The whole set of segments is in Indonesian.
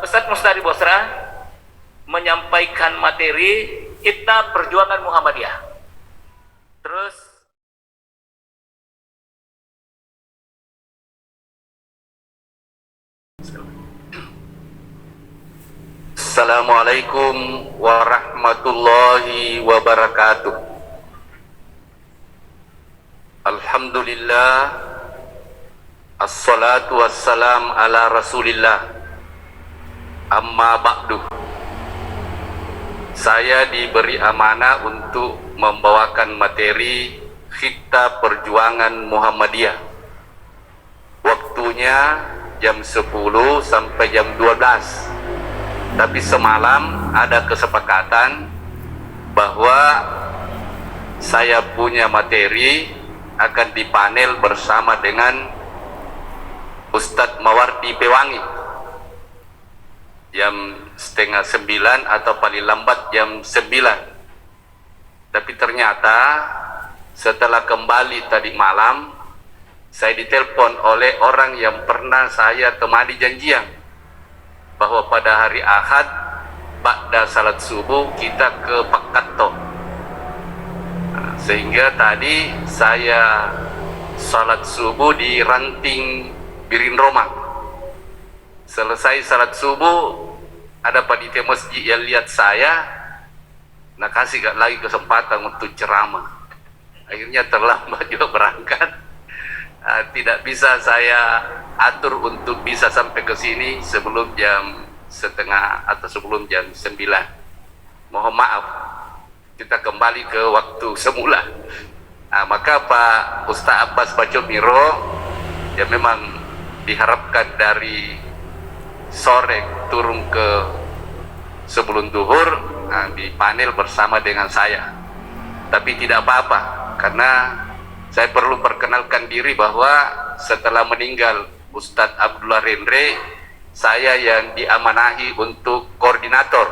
Ustadz Mustari Bosra menyampaikan materi kita perjuangan Muhammadiyah. Terus Assalamualaikum warahmatullahi wabarakatuh. Alhamdulillah, assalatu wassalam ala rasulillah. Amma ba'du. Saya diberi amanah untuk membawakan materi Khitta Perjuangan Muhammadiyah. Waktunya jam 10 sampai jam 12. Tapi semalam ada kesepakatan bahwa saya punya materi akan dipanel bersama dengan Ustadz Mawardi Pewangi jam setengah 9 atau paling lambat jam 9. Tapi ternyata setelah kembali tadi malam, saya ditelepon oleh orang yang pernah saya temani janjian bahwa pada hari Ahad ba'da salat subuh kita ke Pak Katto. Sehingga tadi saya salat subuh di Ranting Birin Roma. Selesai salat subuh, ada panitia masjid yang lihat saya, nah kasih lagi kesempatan untuk ceramah. Akhirnya terlambat juga berangkat. Tidak bisa saya atur untuk bisa sampai ke sini sebelum jam setengah atau sebelum jam 9. Mohon maaf, kita kembali ke waktu semula. Maka Pak Ustaz Abbas Pacomiro ya memang diharapkan dari sore turun ke sebelum duhur di panel bersama dengan saya. Tapi tidak apa-apa, karena saya perlu perkenalkan diri bahwa setelah meninggal Ustadz Abdullah Rendre, saya yang diamanahi untuk koordinator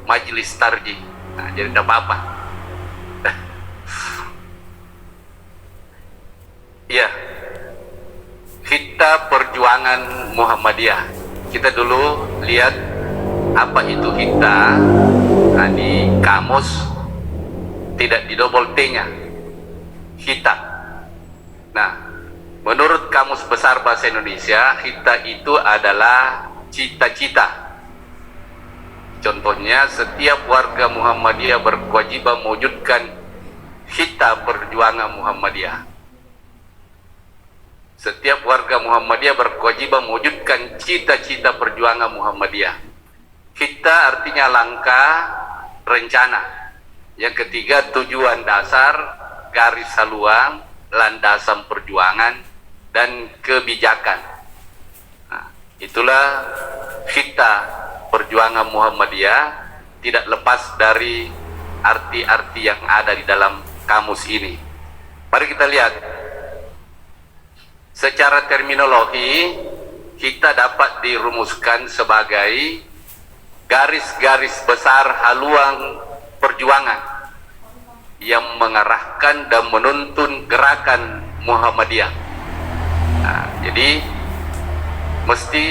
Majelis Tarjih. Jadi tidak apa-apa. Ya, Khitta Perjuangan Muhammadiyah. Kita dulu lihat apa itu Khitta. Di kamus tidak didobol T-nya. Khitta. Nah, menurut Kamus Besar Bahasa Indonesia, khitta itu adalah cita-cita. Contohnya, setiap warga Muhammadiyah berkewajiban mewujudkan khitta perjuangan Muhammadiyah. Setiap warga Muhammadiyah berkewajiban mewujudkan cita-cita perjuangan Muhammadiyah. Khitta artinya langkah, rencana. Yang ketiga, tujuan dasar, garis haluan, landasan perjuangan dan kebijakan. Itulah Khitta Perjuangan Muhammadiyah, tidak lepas dari arti-arti yang ada di dalam kamus ini. Mari kita lihat secara terminologi. Khitta dapat dirumuskan sebagai garis-garis besar haluan perjuangan yang mengarahkan dan menuntun gerakan Muhammadiyah. Jadi mesti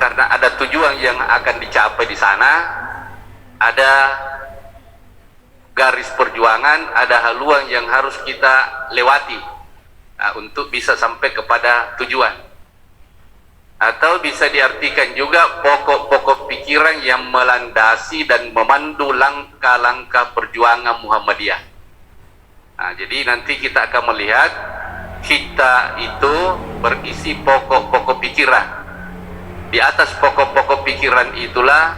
karena ada tujuan yang akan dicapai di sana, ada garis perjuangan, ada haluan yang harus kita lewati untuk bisa sampai kepada tujuan. Atau bisa diartikan juga pokok-pokok pikiran yang melandasi dan memandu langkah-langkah perjuangan Muhammadiyah. Jadi nanti kita akan melihat Khitta itu berisi pokok-pokok pikiran. Di atas pokok-pokok pikiran itulah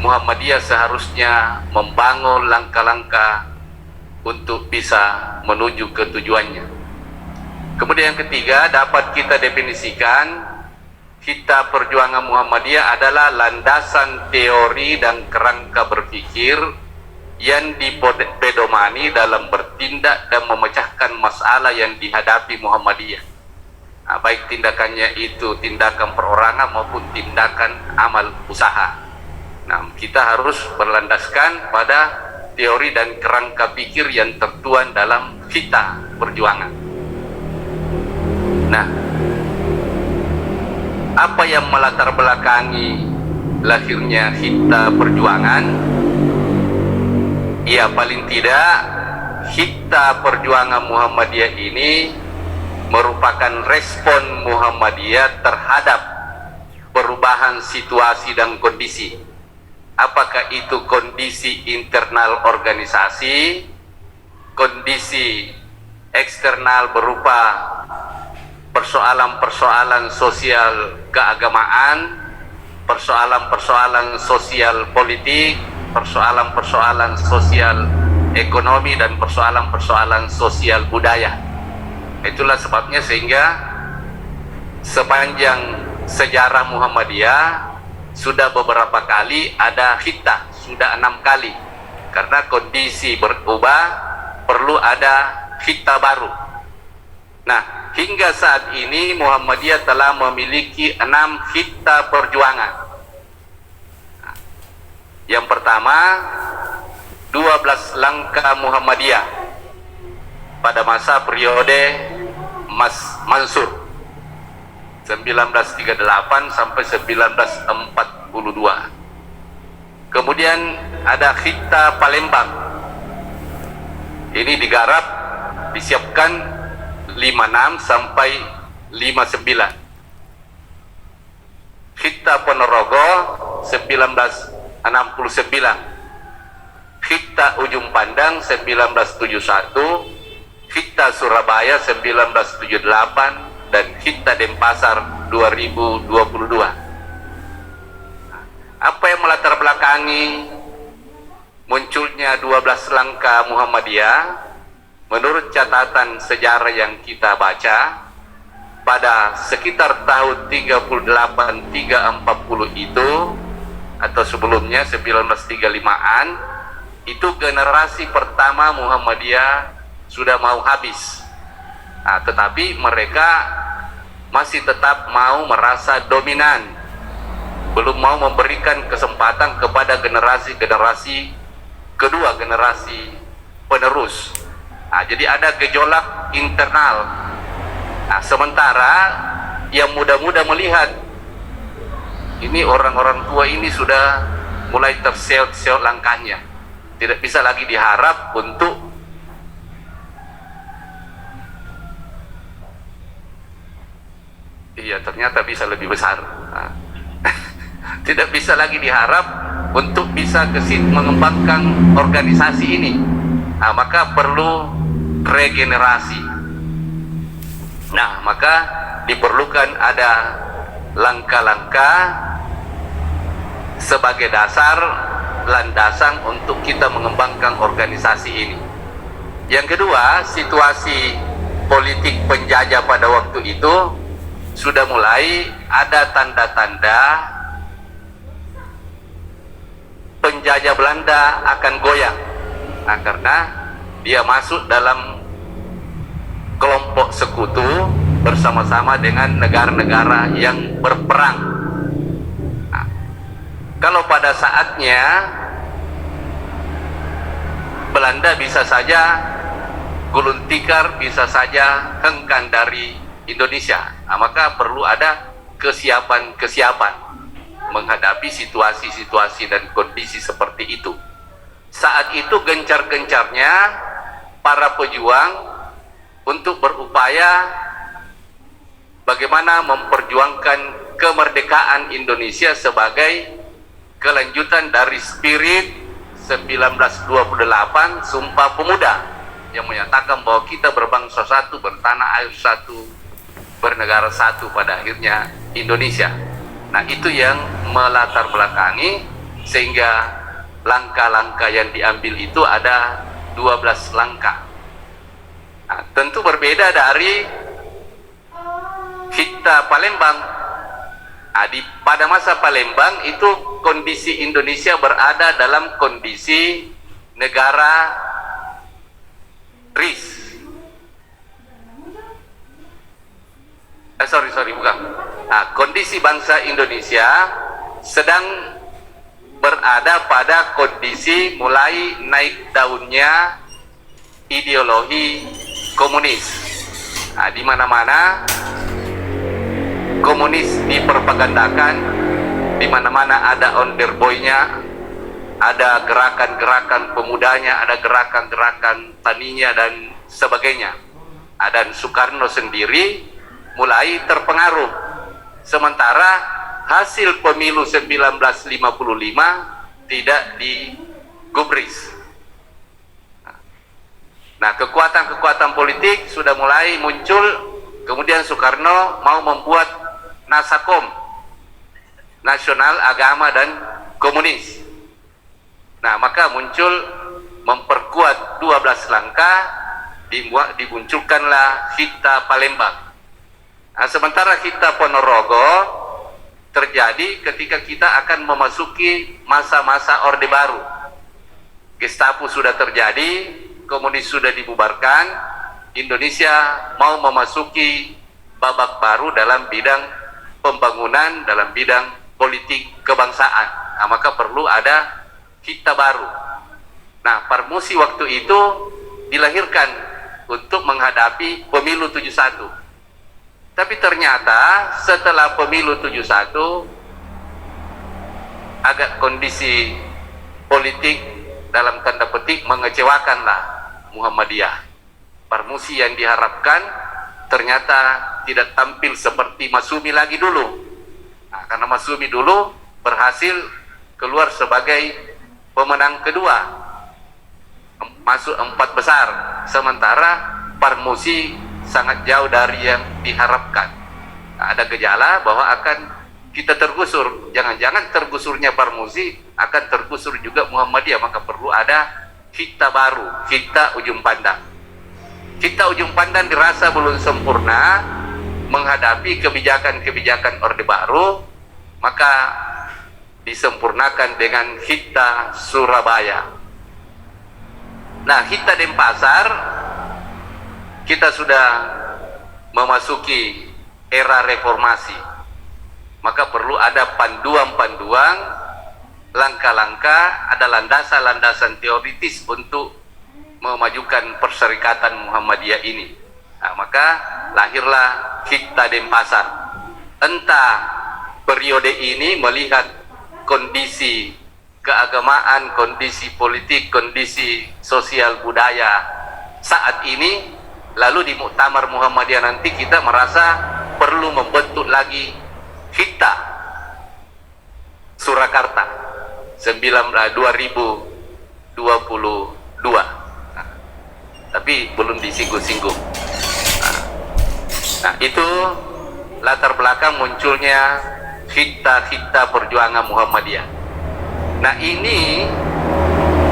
Muhammadiyah seharusnya membangun langkah-langkah untuk bisa menuju ke tujuannya. Kemudian yang ketiga, dapat kita definisikan Khitta Perjuangan Muhammadiyah adalah landasan teori dan kerangka berpikir yang dipedomani dalam bertindak dan memecahkan masalah yang dihadapi Muhammadiyah. Baik tindakannya itu tindakan perorangan maupun tindakan amal usaha. Kita harus berlandaskan pada teori dan kerangka pikir yang tertuang dalam Khitta Perjuangan. apa yang melatar belakangi lahirnya Hita Perjuangan? Ya, paling tidak Hita Perjuangan Muhammadiyah ini merupakan respon Muhammadiyah terhadap perubahan situasi dan kondisi. Apakah itu kondisi internal organisasi, kondisi eksternal berupa persoalan-persoalan sosial keagamaan, persoalan-persoalan sosial politik, persoalan-persoalan sosial ekonomi, dan persoalan-persoalan sosial budaya. Itulah sebabnya sehingga sepanjang sejarah Muhammadiyah sudah beberapa kali ada Hita, sudah 6 kali. Karena kondisi berubah, perlu ada Hita baru. Nah, hingga saat ini Muhammadiyah telah memiliki 6 Hita Perjuangan. Yang pertama, 12 langkah Muhammadiyah pada masa periode Mas Mansur 1938 sampai 1942. Kemudian ada Hita Palembang. Ini digarap, disiapkan 56 sampai 59. Hita Ponorogo 1969. Hita Ujung Pandang 1971, Hita Surabaya 1978, dan Hita Denpasar 2022. Apa yang melatar belakangi munculnya 12 langkah Muhammadiyah? Menurut catatan sejarah yang kita baca, pada sekitar tahun 38-340 itu, atau sebelumnya 1935-an, itu generasi pertama Muhammadiyah sudah mau habis. Nah, tetapi mereka masih tetap mau merasa dominan, belum mau memberikan kesempatan kepada generasi-generasi kedua, generasi penerus. Nah, jadi ada gejolak internal. Nah, sementara yang muda-muda melihat ini orang-orang tua ini sudah mulai terseot-seot langkahnya, tidak bisa lagi diharap untuk ternyata bisa lebih besar. Nah, tidak bisa lagi diharap untuk bisa mengembangkan organisasi ini. Nah, maka perlu regenerasi. Nah, maka diperlukan ada langkah-langkah sebagai dasar landasan untuk kita mengembangkan organisasi ini. Yang kedua, situasi politik penjajah pada waktu itu sudah mulai ada tanda-tanda penjajah Belanda akan goyang. Nah, karena dia masuk dalam kelompok sekutu bersama-sama dengan negara-negara yang berperang. Nah, kalau pada saatnya Belanda bisa saja gulung tikar, bisa saja hengkang dari Indonesia, nah, maka perlu ada kesiapan-kesiapan menghadapi situasi-situasi dan kondisi seperti itu. Saat itu gencar-gencarnya para pejuang untuk berupaya bagaimana memperjuangkan kemerdekaan Indonesia sebagai kelanjutan dari spirit 1928 Sumpah Pemuda yang menyatakan bahwa kita berbangsa satu, bertanah air satu, bernegara satu, pada akhirnya Indonesia. Nah, itu yang melatar belakangi sehingga langkah-langkah yang diambil itu ada 12 langkah. Nah, tentu berbeda dari Hita Palembang. Nah, pada masa Palembang itu kondisi Indonesia berada dalam kondisi negara RIS. Bukan. Nah, kondisi bangsa Indonesia sedang berada pada kondisi mulai naik daunnya ideologi komunis. Nah, di mana-mana komunis dipropagandakan, di mana-mana ada onderboy-nya, ada gerakan-gerakan pemudanya, ada gerakan-gerakan taninya dan sebagainya. Dan Soekarno sendiri mulai terpengaruh. Sementara hasil pemilu 1955 tidak digubris. Nah, kekuatan-kekuatan politik sudah mulai muncul. Kemudian Soekarno mau membuat Nasakom, Nasional Agama dan Komunis. Nah, maka muncul memperkuat 12 langkah, dimunculkanlah Hita Palembang. Nah, sementara Hita Ponorogo terjadi ketika kita akan memasuki masa-masa Orde Baru. Gestapo sudah terjadi, komunis sudah dibubarkan, Indonesia mau memasuki babak baru dalam bidang pembangunan, dalam bidang politik kebangsaan. Nah, maka perlu ada Hita baru. Nah, Parmusi waktu itu dilahirkan untuk menghadapi pemilu 71. Tapi ternyata setelah pemilu 71 agak kondisi politik dalam tanda petik mengecewakanlah Muhammadiyah. Parmusi yang diharapkan ternyata tidak tampil seperti Masyumi lagi dulu. Nah, karena Masyumi dulu berhasil keluar sebagai pemenang kedua, masuk 4 besar, sementara Parmusi sangat jauh dari yang diharapkan. Nah, ada gejala bahwa akan kita tergusur. Jangan-jangan tergusurnya Parmusi akan tergusur juga Muhammadiyah, maka perlu ada Hita baru, Hita ujung pandang. Hita ujung pandang dirasa belum sempurna menghadapi kebijakan-kebijakan Orde Baru, maka disempurnakan dengan Hita Surabaya. Nah, Hita Denpasar, kita sudah memasuki era reformasi, maka perlu ada panduan-panduan, langkah-langkah, ada landasan-landasan teoritis untuk memajukan perserikatan Muhammadiyah ini. Nah, maka lahirlah Hita Denpasar. Entah periode ini melihat kondisi keagamaan, kondisi politik, kondisi sosial budaya saat ini, lalu di Muktamar Muhammadiyah nanti kita merasa perlu membentuk lagi Hita Surakarta 2022. Nah, tapi belum disinggung-singgung. Nah, itu latar belakang munculnya Hita Perjuangan Muhammadiyah. Nah, ini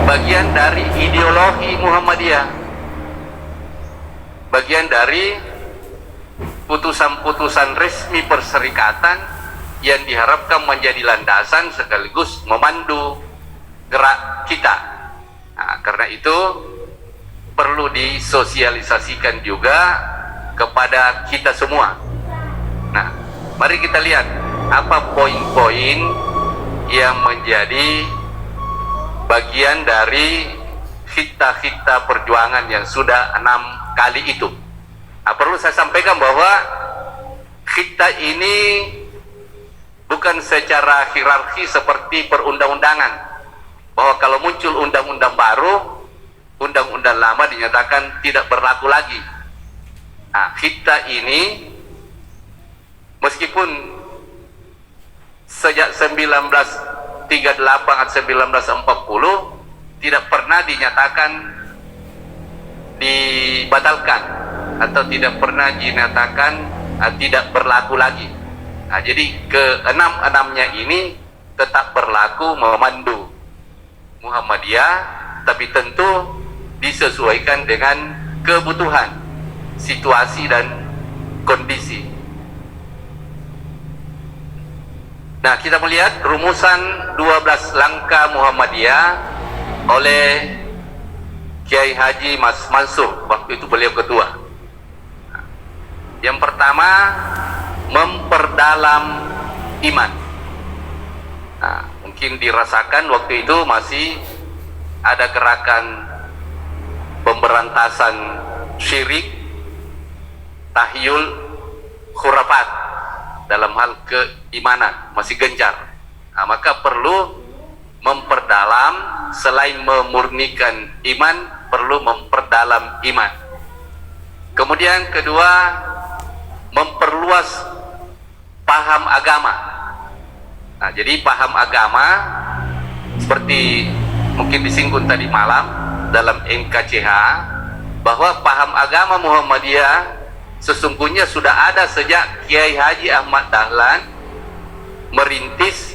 bagian dari ideologi Muhammadiyah, bagian dari putusan-putusan resmi perserikatan yang diharapkan menjadi landasan sekaligus memandu gerak kita. Nah, karena itu perlu disosialisasikan juga kepada kita semua. Nah, mari kita lihat apa poin-poin yang menjadi bagian dari Hita Perjuangan yang sudah 6 kali itu. Nah, perlu saya sampaikan bahwa Hita ini bukan secara hierarki seperti perundang-undangan, bahwa kalau muncul undang-undang baru, undang-undang lama dinyatakan tidak berlaku lagi. Nah, Hita ini meskipun sejak 1938 atau 1940 tidak pernah dinyatakan dibatalkan atau tidak pernah dinyatakan tidak berlaku lagi. Nah, jadi keenam-enamnya ini tetap berlaku memandu Muhammadiyah, tapi tentu disesuaikan dengan kebutuhan, situasi dan kondisi. Nah, kita melihat rumusan 12 langkah Muhammadiyah oleh Kiai Haji Mas Mansur, waktu itu beliau ketua. Yang pertama, memperdalam iman. Nah, mungkin dirasakan waktu itu masih ada gerakan pemberantasan syirik, tahyul, khurafat, dalam hal keimanan, masih gencar. Maka perlu memperdalam, selain memurnikan iman, perlu memperdalam iman. Kemudian kedua, memperluas paham agama. Jadi paham agama seperti mungkin disinggung tadi malam dalam MKCH, bahwa paham agama Muhammadiyah sesungguhnya sudah ada sejak Kiai Haji Ahmad Dahlan merintis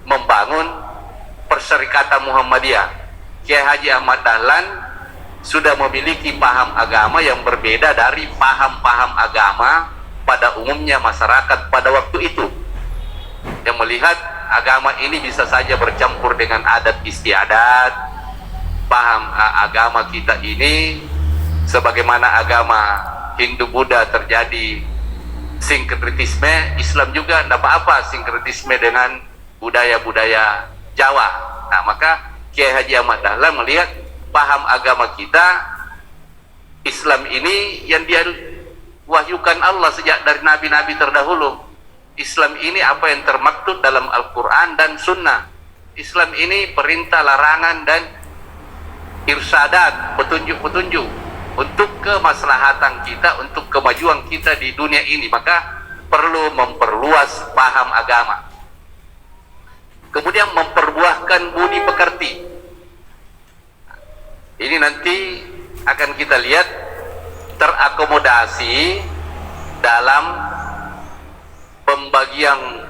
membangun Perserikatan Muhammadiyah. Kiai Haji Ahmad Dahlan sudah memiliki paham agama yang berbeda dari paham-paham agama pada umumnya masyarakat pada waktu itu, yang melihat agama ini bisa saja bercampur dengan adat istiadat. Paham agama kita ini sebagaimana agama Hindu Buddha terjadi sinkretisme, Islam juga tidak apa-apa sinkretisme dengan budaya-budaya Jawa. Maka Kiai Haji Ahmad Dahlan melihat paham agama kita, Islam ini yang diwahyukan Allah sejak dari nabi-nabi terdahulu. Islam ini apa yang termaktub dalam Al-Quran dan Sunnah. Islam ini perintah, larangan, dan irsadat, petunjuk-petunjuk untuk kemaslahatan kita, untuk kemajuan kita di dunia ini. Maka perlu memperluas paham agama. Kemudian memperbuahkan budi pekerti. Ini nanti akan kita lihat terakomodasi dalam pembagian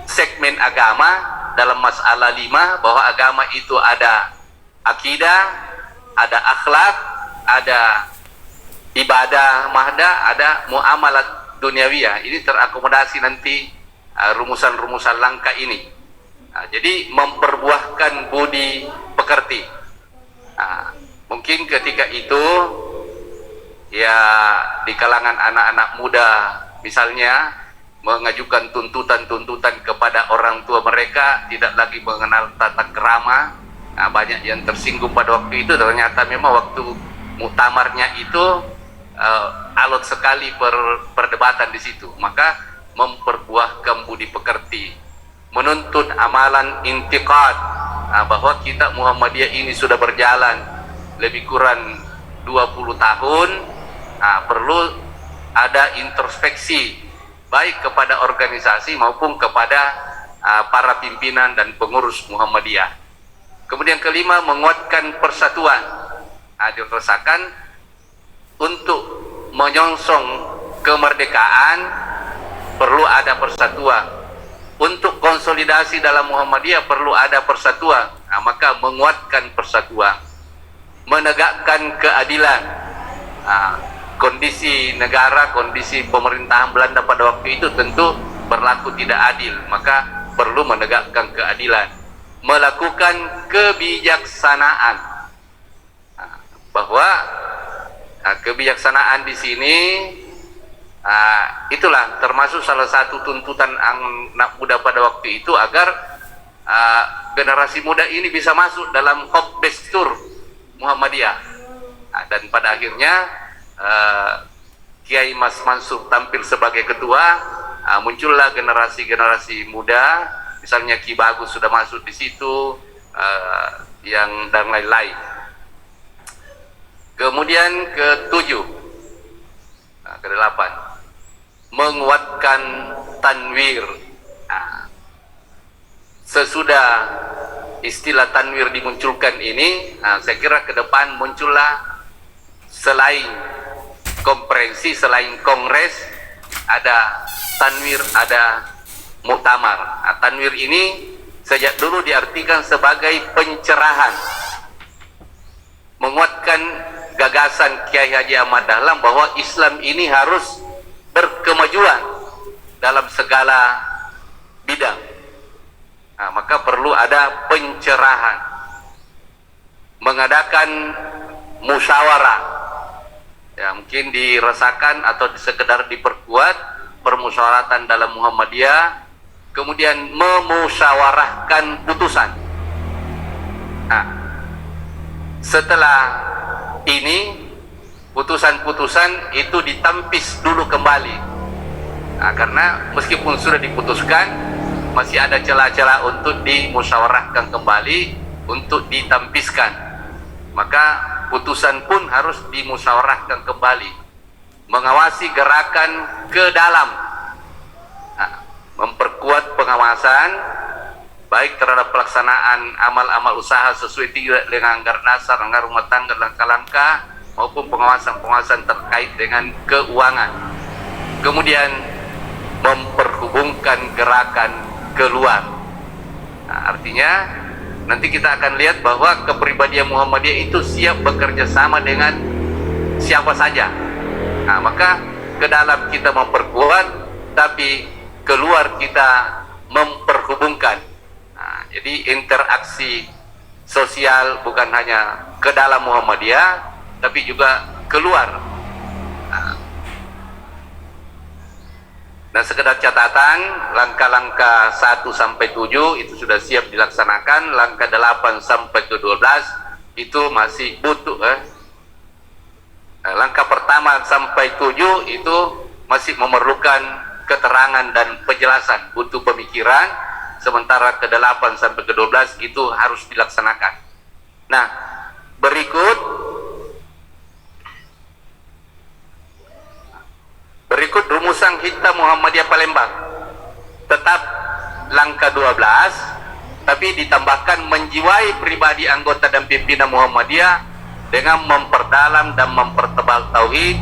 segmen agama dalam masalah 5, bahwa agama itu ada akidah, ada akhlak, ada ibadah mahda, ada muamalat duniawiyah. Ini terakomodasi nanti rumusan-rumusan langkah ini. Jadi memperbuahkan budi pekerti. Mungkin ketika itu ya di kalangan anak-anak muda misalnya mengajukan tuntutan-tuntutan kepada orang tua mereka, tidak lagi mengenal tata krama. Banyak yang tersinggung pada waktu itu. Ternyata memang waktu muktamarnya itu alot sekali perdebatan di situ. Maka memperbuahkan budi pekerti, menuntut amalan intiqad, bahwa kita Muhammadiyah ini sudah berjalan lebih kurang 20 tahun. Perlu ada introspeksi baik kepada organisasi maupun kepada para pimpinan dan pengurus Muhammadiyah. Kemudian kelima, menguatkan persatuan. Dirasakan untuk menyongsong kemerdekaan perlu ada persatuan. Untuk konsolidasi dalam Muhammadiyah perlu ada persatuan. Maka menguatkan persatuan, menegakkan keadilan. Kondisi negara, kondisi pemerintahan Belanda pada waktu itu tentu berlaku tidak adil, maka perlu menegakkan keadilan, melakukan kebijaksanaan. Bahwa kebijaksanaan di sini itulah termasuk salah satu tuntutan anak muda pada waktu itu, agar generasi muda ini bisa masuk dalam Hokbestur Muhammadiyah. Dan pada akhirnya Kiai Mas Mansur tampil sebagai ketua, muncullah generasi-generasi muda, misalnya Ki Bagus sudah masuk di situ, yang dan lain-lain. Kemudian ke-7, ke-8, menguatkan tanwir. Sesudah istilah tanwir dimunculkan ini, saya kira ke depan muncullah selain konferensi, selain kongres, ada tanwir, ada muktamar. Tanwir ini sejak dulu diartikan sebagai pencerahan, menguatkan gagasan Kiai Haji Ahmad Dahlan bahwa Islam ini harus berkemajuan dalam segala bidang. Maka perlu ada pencerahan, mengadakan musyawarah. Ya, mungkin dirasakan atau sekedar diperkuat permusyawaratan dalam Muhammadiyah, kemudian memusyawarahkan putusan. Setelah ini putusan-putusan itu ditampis dulu kembali Karena meskipun sudah diputuskan, masih ada celah-celah untuk dimusyawarahkan kembali, untuk ditampiskan. Maka putusan pun harus dimusyawarahkan kembali, mengawasi gerakan ke dalam, memperkuat pengawasan baik terhadap pelaksanaan amal-amal usaha sesuai dengan anggaran dasar, anggaran rumah tangga, langkah-langkah, maupun pengawasan-pengawasan terkait dengan keuangan. Kemudian memperhubungkan gerakan keluar. Artinya nanti kita akan lihat bahwa kepribadian Muhammadiyah itu siap bekerja sama dengan siapa saja. Maka ke dalam kita memperkuat, tapi keluar kita memperhubungkan. Jadi interaksi sosial bukan hanya ke dalam Muhammadiyah, tapi juga keluar. Dan sekedar catatan, langkah-langkah 1 sampai 7 itu sudah siap dilaksanakan, langkah 8 sampai ke 12 itu masih butuh. Langkah pertama sampai 7 itu masih memerlukan keterangan dan penjelasan, butuh pemikiran, sementara ke 8 sampai ke 12 itu harus dilaksanakan. Nah, berikut rumusan Hikta Muhammadiyah Palembang. Tetap langkah 12, tapi ditambahkan menjiwai pribadi anggota dan pimpinan Muhammadiyah dengan memperdalam dan mempertebal tauhid,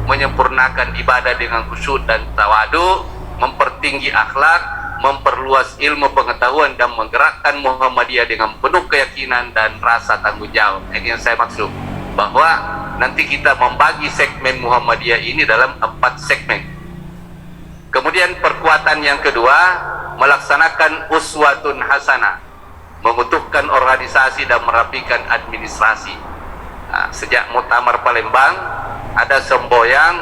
menyempurnakan ibadah dengan khusyuk dan tawadu, mempertinggi akhlak, memperluas ilmu pengetahuan, dan menggerakkan Muhammadiyah dengan penuh keyakinan dan rasa tanggung jawab. Ini yang saya maksud, bahwa nanti kita membagi segmen Muhammadiyah ini dalam 4 segmen. Kemudian perkuatan yang kedua, melaksanakan uswatun hasanah, mengutuhkan organisasi dan merapikan administrasi. Sejak Muktamar Palembang ada semboyan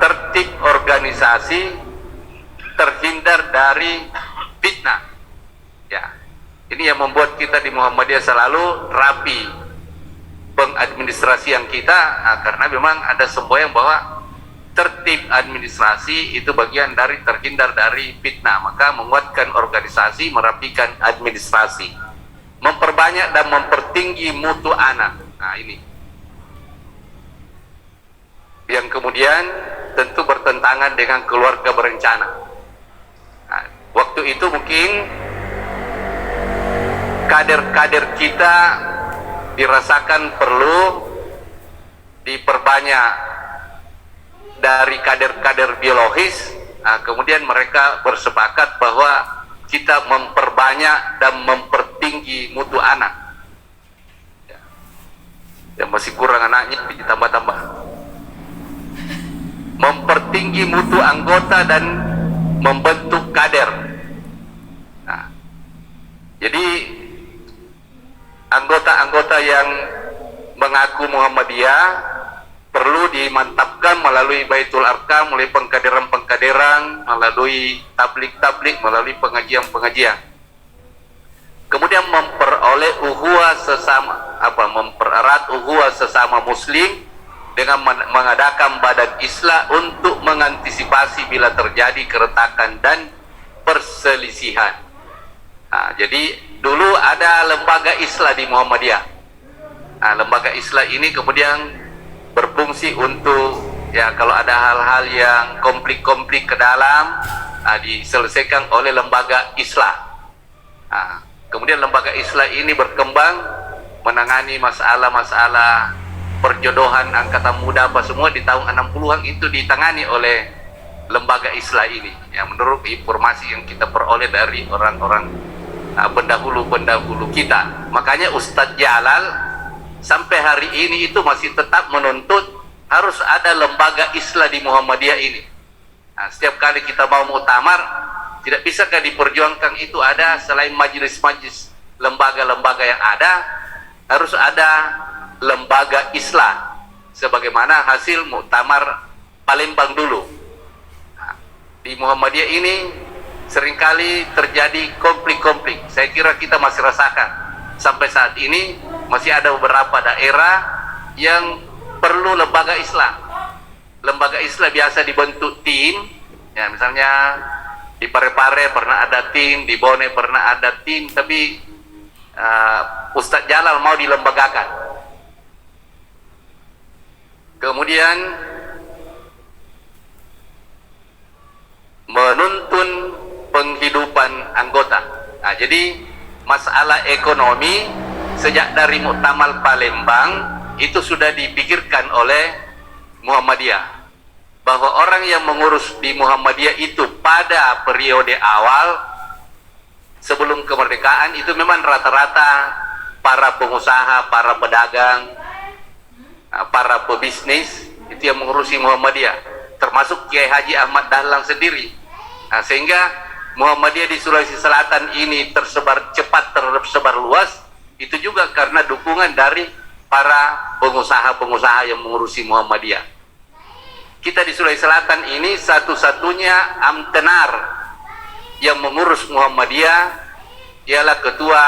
tertib organisasi, terhindar dari fitnah. Ya, ini yang membuat kita di Muhammadiyah selalu rapi pengadministrasian kita, karena memang ada semboyan bahwa tertib administrasi itu bagian dari terhindar dari fitnah. Maka menguatkan organisasi, merapikan administrasi, memperbanyak dan mempertinggi mutu anak. Ini yang kemudian tentu bertentangan dengan keluarga berencana. Waktu itu mungkin kader-kader kita dirasakan perlu diperbanyak dari kader-kader biologis. Kemudian mereka bersepakat bahwa kita memperbanyak dan mempertinggi mutu anak. Yang masih kurang anaknya ditambah-tambah. Mempertinggi mutu anggota dan membentuk kader. Jadi anggota-anggota yang mengaku Muhammadiyah perlu dimantapkan melalui Baitul Arkam, melalui pengkaderan-pengkaderan, melalui tablik-tablik, melalui pengajian-pengajian. Kemudian mempererat ukhuwah sesama muslim dengan mengadakan badan islah untuk mengantisipasi bila terjadi keretakan dan perselisihan. Jadi dulu ada lembaga islah di Muhammadiyah. Lembaga islah ini kemudian berfungsi untuk, ya, kalau ada hal-hal yang konflik-konflik ke dalam, diselesaikan oleh lembaga islah. Kemudian lembaga islah ini berkembang menangani masalah-masalah perjodohan angkatan muda apa semua di tahun 60-an itu ditangani oleh lembaga islah ini. Ya, menurut informasi yang kita peroleh dari orang-orang pendahulu-pendahulu kita. Makanya Ustadz Jalal sampai hari ini itu masih tetap menuntut harus ada lembaga islah di Muhammadiyah ini. Setiap kali kita mau muktamar, tidak bisakah diperjuangkan itu ada selain majelis-majelis lembaga-lembaga yang ada, harus ada lembaga islah sebagaimana hasil muktamar Palembang dulu. Di Muhammadiyah ini seringkali terjadi konflik-konflik. Saya kira kita masih rasakan sampai saat ini, masih ada beberapa daerah yang perlu lembaga Islam. lembaga Islam biasa dibentuk tim, ya misalnya di Parepare pernah ada tim, di Bone pernah ada tim, tapi Ustadz Jalal mau dilembagakan. Kemudian menuntun penghidupan anggota. Nah, jadi masalah ekonomi sejak dari Muktamar Palembang itu sudah dipikirkan oleh Muhammadiyah, bahwa orang yang mengurus di Muhammadiyah itu pada periode awal sebelum kemerdekaan itu memang rata-rata para pengusaha, para pedagang, para pebisnis itu yang mengurusi Muhammadiyah, termasuk Kiai Haji Ahmad Dahlan sendiri. Nah, sehingga Muhammadiyah di Sulawesi Selatan ini tersebar cepat, tersebar luas, itu juga karena dukungan dari para pengusaha-pengusaha yang mengurusi Muhammadiyah. Kita di Sulawesi Selatan ini satu-satunya amtenar yang mengurus Muhammadiyah ialah ketua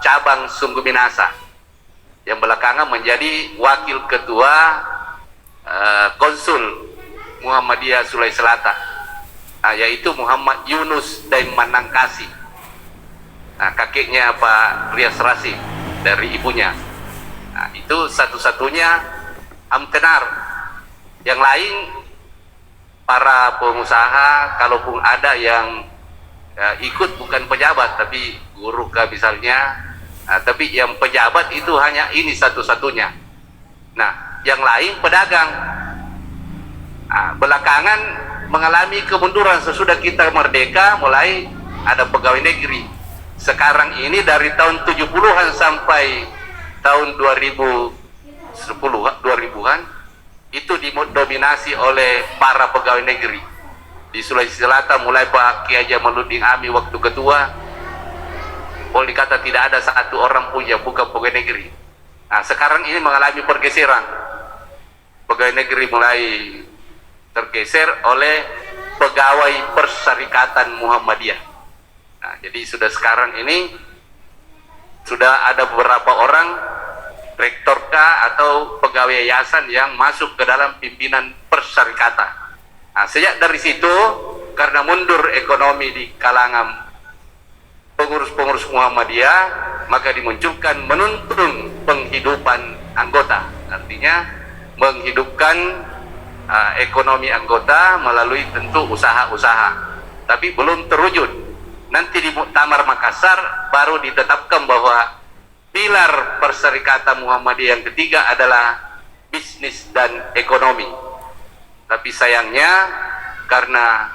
cabang Sungguh Minasa, yang belakangan menjadi wakil ketua konsul Muhammadiyah Sulawesi Selatan, yaitu Muhammad Yunus Daiman Nangkasi. Kakeknya Pak Rias Rasim dari ibunya. Itu satu-satunya amtenar. Yang lain para pengusaha, kalaupun ada yang ikut bukan pejabat tapi guru misalnya, tapi yang pejabat itu hanya ini satu-satunya. Nah, yang lain pedagang. Belakangan mengalami kemunduran sesudah kita merdeka, mulai ada pegawai negeri. Sekarang ini dari tahun 70-an sampai tahun 2010-an itu didominasi oleh para pegawai negeri. Di Sulawesi Selatan mulai Pak Kiai Jamaluddin Ami waktu ketua, boleh dikata tidak ada satu orang pun yang bukan pegawai negeri. Nah, sekarang ini mengalami pergeseran. Pegawai negeri mulai tergeser oleh pegawai Perserikatan Muhammadiyah. Nah, jadi sudah sekarang ini sudah ada beberapa orang rektor atau pegawai yayasan yang masuk ke dalam pimpinan perserikatan. Nah, sejak dari situ karena mundur ekonomi di kalangan pengurus-pengurus Muhammadiyah, maka dimunculkan menuntun penghidupan anggota. Artinya menghidupkan ekonomi anggota melalui tentu usaha-usaha, tapi belum terwujud. Nanti di Muktamar Makassar baru ditetapkan bahwa pilar Perserikatan Muhammadiyah yang ketiga adalah bisnis dan ekonomi. Tapi sayangnya karena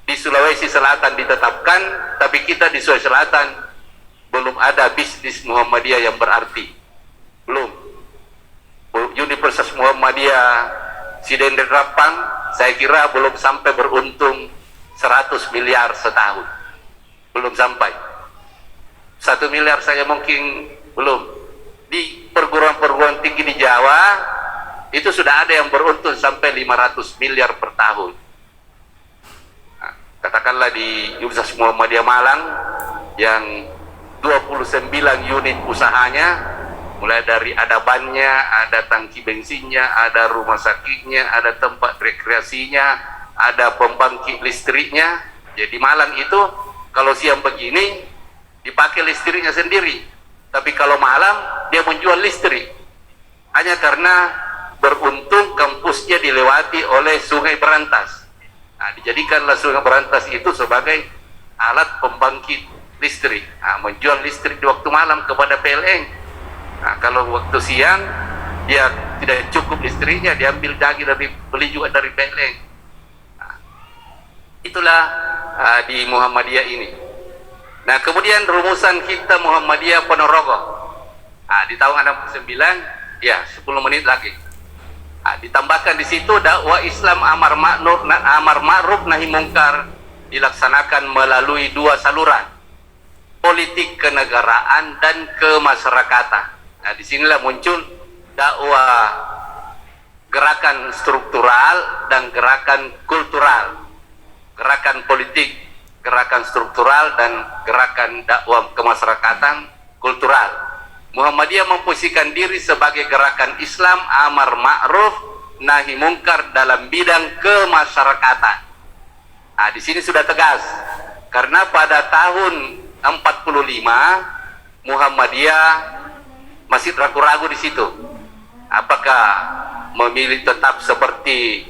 di Sulawesi Selatan ditetapkan, tapi kita di Sulawesi Selatan belum ada bisnis Muhammadiyah yang berarti. Belum. Universitas Muhammadiyah Sidendel Rapang saya kira belum sampai beruntung 100 miliar setahun. Belum sampai 1 miliar saya mungkin belum. Di perguruan-perguruan tinggi di Jawa itu sudah ada yang beruntung sampai 500 miliar per tahun. Nah, katakanlah di Universitas Muhammadiyah Malang yang 29 unit usahanya, mulai dari ada bannya, ada tangki bensinnya, ada rumah sakitnya, ada tempat rekreasinya, ada pembangkit listriknya. Jadi Malang itu kalau siang begini dipakai listriknya sendiri, tapi kalau malam dia menjual listrik, hanya karena beruntung kampusnya dilewati oleh Sungai Berantas. Nah, dijadikanlah Sungai Berantas itu sebagai alat pembangkit listrik. Nah, menjual listrik di waktu malam kepada PLN. Nah, kalau waktu siang dia tidak cukup listriknya, diambil lagi beli juga dari PLN. Nah, itulah di Muhammadiyah ini. Nah, kemudian rumusan kita Muhammadiyah Ponorogo. Nah, di tahun 69, ya 10 menit lagi. Nah, ditambahkan di situ dakwah Islam amar ma'ruf nahi mungkar dilaksanakan melalui 2 saluran, politik kenegaraan dan kemasyarakatan. Nah, disinilah muncul dakwah gerakan struktural dan gerakan kultural. Gerakan politik, gerakan struktural, dan gerakan dakwah kemasyarakatan kultural. Muhammadiyah memposisikan diri sebagai gerakan Islam amar ma'ruf nahi mungkar dalam bidang kemasyarakatan. Nah, di sini sudah tegas. Karena pada tahun 45 Muhammadiyah masih ragu-ragu di situ. Apakah memilih tetap seperti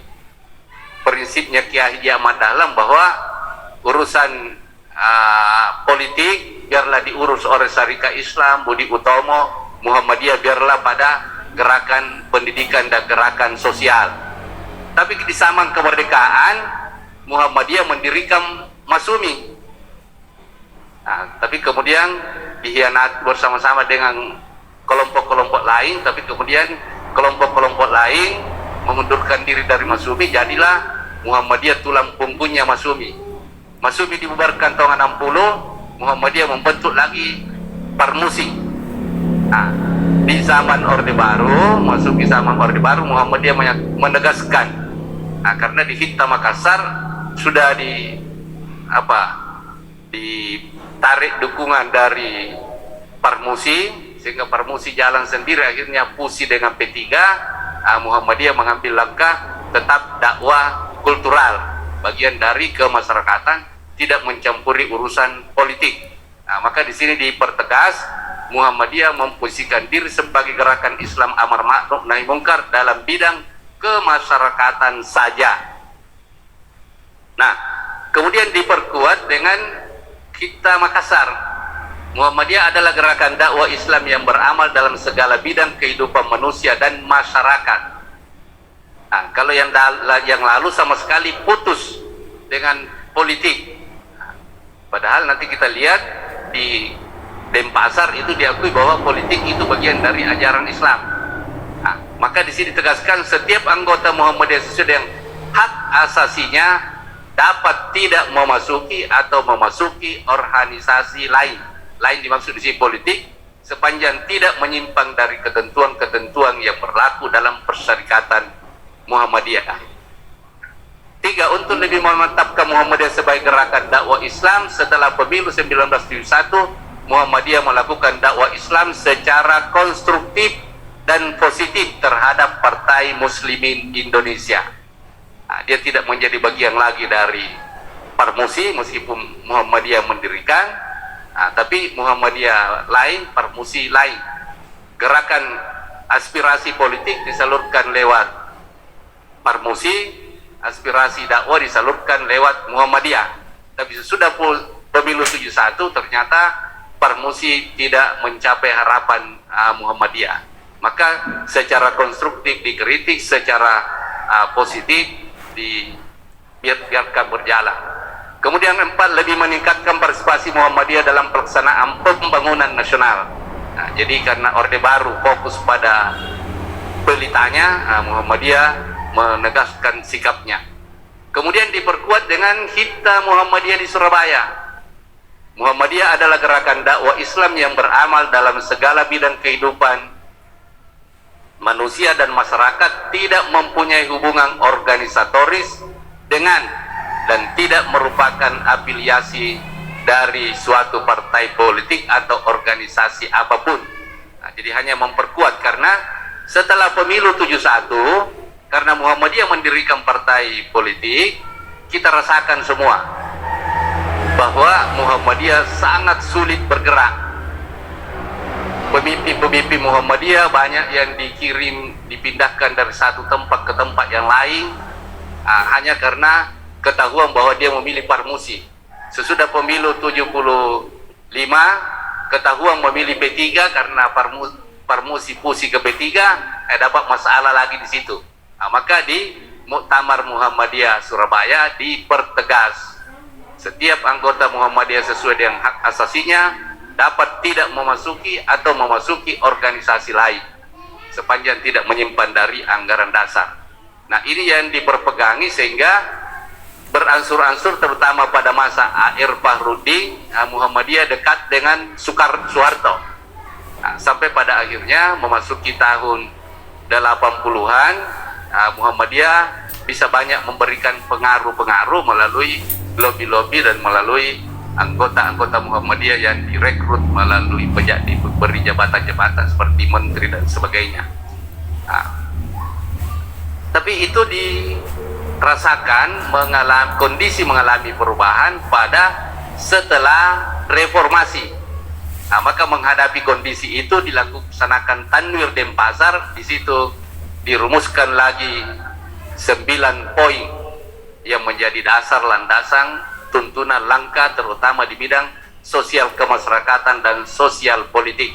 prinsipnya Kiai Haji Ahmad Dahlan bahwa urusan politik biarlah diurus oleh Syarikat Islam, Budi Utomo, Muhammadiyah biarlah pada gerakan pendidikan dan gerakan sosial. Tapi di zaman kemerdekaan Muhammadiyah mendirikan Masumi. Nah, tapi kemudian dikhianati bersama-sama dengan kelompok-kelompok lain, tapi kemudian kelompok-kelompok lain mengundurkan diri dari Masumi, jadilah Muhammadiyah tulang punggungnya Masumi. Masumi dibubarkan tahun 60, Muhammadiyah membentuk lagi Parmusi. Nah, di zaman Orde Baru, masuk di zaman Orde Baru, Muhammadiyah menegaskan, nah, karena di Hitta Makassar sudah ditarik dukungan dari Parmusi, sehingga Parmusi jalan sendiri, akhirnya fusi dengan P3. Muhammadiyah mengambil langkah tetap dakwah kultural, bagian dari kemasyarakatan, tidak mencampuri urusan politik. Nah, maka di sini dipertegas Muhammadiyah memposisikan diri sebagai gerakan Islam amar ma'ruf nahi mungkar dalam bidang kemasyarakatan saja. Nah, kemudian diperkuat dengan Hitta Makassar. Muhammadiyah adalah gerakan dakwah Islam yang beramal dalam segala bidang kehidupan manusia dan masyarakat. Nah, kalau yang lalu sama sekali putus dengan politik. Padahal nanti kita lihat di Denpasar itu diakui bahwa politik itu bagian dari ajaran Islam. Nah, maka di sini ditegaskan setiap anggota Muhammadiyah sesuai dengan hak asasinya dapat tidak memasuki atau memasuki organisasi lain dimaksud di sini politik, sepanjang tidak menyimpang dari ketentuan-ketentuan yang berlaku dalam persyarikatan Muhammadiyah. 3. Untuk lebih memantapkan Muhammadiyah sebagai gerakan dakwah Islam setelah pemilu 1971, Muhammadiyah melakukan dakwah Islam secara konstruktif dan positif terhadap Partai Muslimin Indonesia. Nah, dia tidak menjadi bagian lagi dari Parmusi meskipun Muhammadiyah mendirikan, tapi Muhammadiyah lain, Parmusi lain. Gerakan aspirasi politik disalurkan lewat Parmusi, aspirasi dakwah disalurkan lewat Muhammadiyah. Tapi sesudah pemilu 71 ternyata Parmusi tidak mencapai harapan Muhammadiyah. Maka secara konstruktif dikritik, secara positif dibiarkan berjalan. Kemudian 4, lebih meningkatkan partisipasi Muhammadiyah dalam pelaksanaan pembangunan nasional. Nah, jadi karena Orde Baru fokus pada pelitanya, Muhammadiyah menegaskan sikapnya. Kemudian diperkuat dengan Hitta Muhammadiyah di Surabaya. Muhammadiyah adalah gerakan dakwah Islam yang beramal dalam segala bidang kehidupan manusia dan masyarakat, tidak mempunyai hubungan organisatoris dengan dan tidak merupakan afiliasi dari suatu partai politik atau organisasi apapun. Nah, jadi hanya memperkuat karena setelah pemilu 71, karena Muhammadiyah mendirikan partai politik, kita rasakan semua bahwa Muhammadiyah sangat sulit bergerak. Pemimpin-pemimpin Muhammadiyah banyak yang dipindahkan dari satu tempat ke tempat yang lain, hanya karena ketahuan bahwa dia memilih Parmusi. Sesudah pemilu 75, ketahuan memilih P3 karena Parmusi fusi ke P3, dapat masalah lagi di situ. Maka di Muktamar Muhammadiyah Surabaya dipertegas setiap anggota Muhammadiyah sesuai dengan hak asasinya dapat tidak memasuki atau memasuki organisasi lain sepanjang tidak menyimpan dari anggaran dasar. Nah, ini yang diperpegangi sehingga beransur-ansur terutama pada masa A.R. Fahrudin, Muhammadiyah dekat dengan Soeharto. Nah, sampai pada akhirnya memasuki tahun 80-an, Muhammadiyah bisa banyak memberikan pengaruh-pengaruh melalui lobby-lobby dan melalui anggota-anggota Muhammadiyah yang direkrut melalui diberi jabatan-jabatan seperti menteri dan sebagainya. Nah, Tapi itu dirasakan kondisi mengalami perubahan pada setelah reformasi. Nah, maka menghadapi kondisi itu dilaksanakan Tanwir Denpasar. Di situ dirumuskan lagi 9 poin yang menjadi dasar landasan tuntunan langkah terutama di bidang sosial kemasyarakatan dan sosial politik.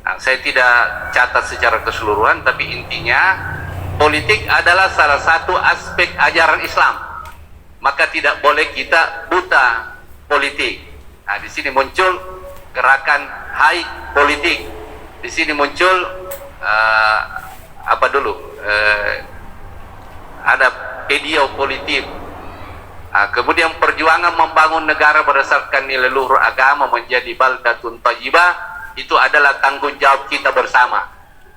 Nah, saya tidak catat secara keseluruhan, tapi intinya politik adalah salah satu aspek ajaran Islam. Maka tidak boleh kita buta politik. Nah, di sini muncul gerakan Hai Politik. Di sini muncul ada pedio politik. Kemudian perjuangan membangun negara berdasarkan nilai luhur agama menjadi baldatun thayyibah, itu adalah tanggung jawab kita bersama.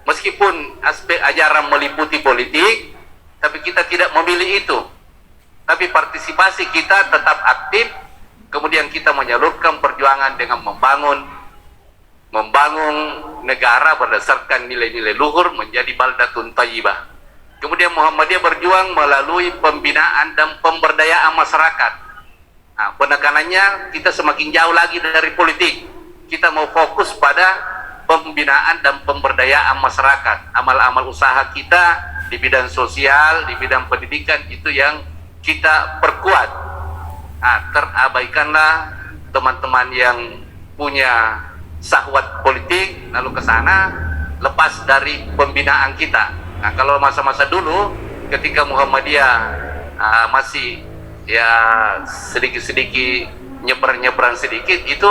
Meskipun aspek ajaran meliputi politik, tapi kita tidak memilih itu. Tapi partisipasi kita tetap aktif. Kemudian kita menyalurkan perjuangan dengan membangun negara berdasarkan nilai-nilai luhur menjadi baldatun thayyibah. Kemudian Muhammadiyah berjuang melalui pembinaan dan pemberdayaan masyarakat. Nah, penekanannya kita semakin jauh lagi dari politik. Kita mau fokus pada pembinaan dan pemberdayaan masyarakat. Amal-amal usaha kita di bidang sosial, di bidang pendidikan itu yang kita perkuat. Nah, terabaikanlah teman-teman yang punya syahwat politik lalu ke sana lepas dari pembinaan kita. Nah, kalau masa-masa dulu ketika Muhammadiyah masih ya sedikit-sedikit nyebrang sedikit, itu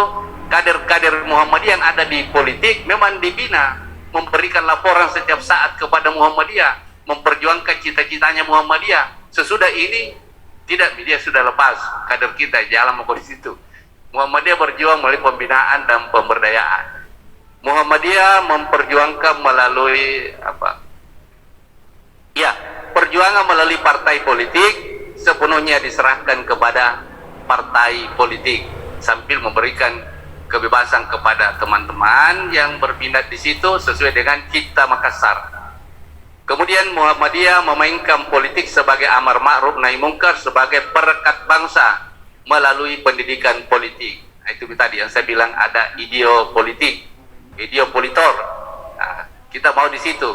kader-kader Muhammadiyah yang ada di politik memang dibina, memberikan laporan setiap saat kepada Muhammadiyah, memperjuangkan cita-citanya Muhammadiyah. Sesudah ini tidak, dia sudah lepas, kader kita jalan mau di situ. Muhammadiyah berjuang melalui pembinaan dan pemberdayaan. Muhammadiyah memperjuangkan melalui perjuangan melalui partai politik sepenuhnya diserahkan kepada partai politik, sambil memberikan kebebasan kepada teman-teman yang berminat di situ sesuai dengan Cipta Makassar. Kemudian Muhammadiyah memainkan politik sebagai amar ma'ruf nahi mungkar, sebagai perekat bangsa melalui pendidikan politik. Nah, itu tadi yang saya bilang ada ideo politik, ideo politor. Nah, kita mau di situ,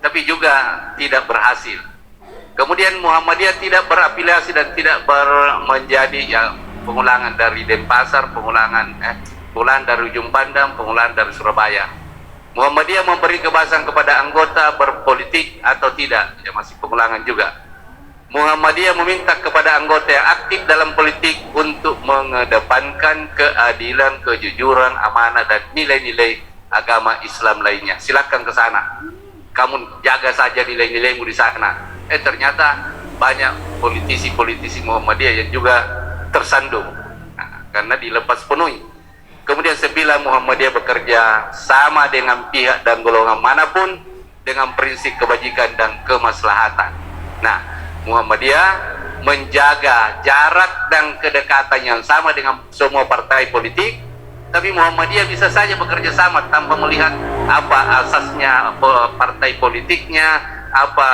tapi juga tidak berhasil. Kemudian Muhammadiyah tidak berafiliasi dan tidak menjadi pengulangan dari Denpasar, pengulangan dari Ujung Pandang, pengulangan dari Surabaya. Muhammadiyah memberi kebebasan kepada anggota berpolitik atau tidak, ya masih pengulangan juga. Muhammadiyah meminta kepada anggota yang aktif dalam politik untuk mengedepankan keadilan, kejujuran, amanah dan nilai-nilai agama Islam lainnya. Silakan ke sana. Kamu jaga saja nilai-nilaimu di sana. Ternyata banyak politisi-politisi Muhammadiyah yang juga tersandung karena dilepas penuhi. Kemudian 9, Muhammadiyah bekerja sama dengan pihak dan golongan manapun dengan prinsip kebajikan dan kemaslahatan. Nah, Muhammadiyah menjaga jarak dan kedekatan yang sama dengan semua partai politik, tapi Muhammadiyah bisa saja bekerja sama tanpa melihat apa asasnya, apa partai politiknya, apa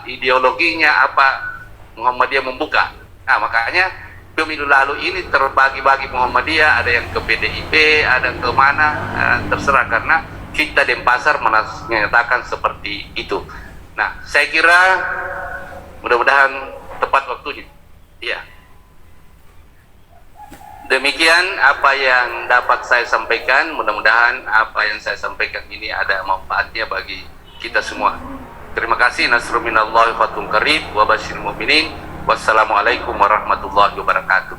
ideologinya, apa. Muhammadiyah membuka. Nah, makanya pemilu lalu ini terbagi-bagi Muhammadiyah, ada yang ke PDIP, ada yang ke mana, terserah, karena kita Denpasar menyatakan seperti itu. Nah, saya kira mudah-mudahan tepat waktunya. Ya. Demikian apa yang dapat saya sampaikan. Mudah-mudahan apa yang saya sampaikan ini ada manfaatnya bagi kita semua. Terima kasih. Nasrun minallahi wa fatun qarib wa basyiril mu'minin. Wassalamualaikum warahmatullahi wabarakatuh.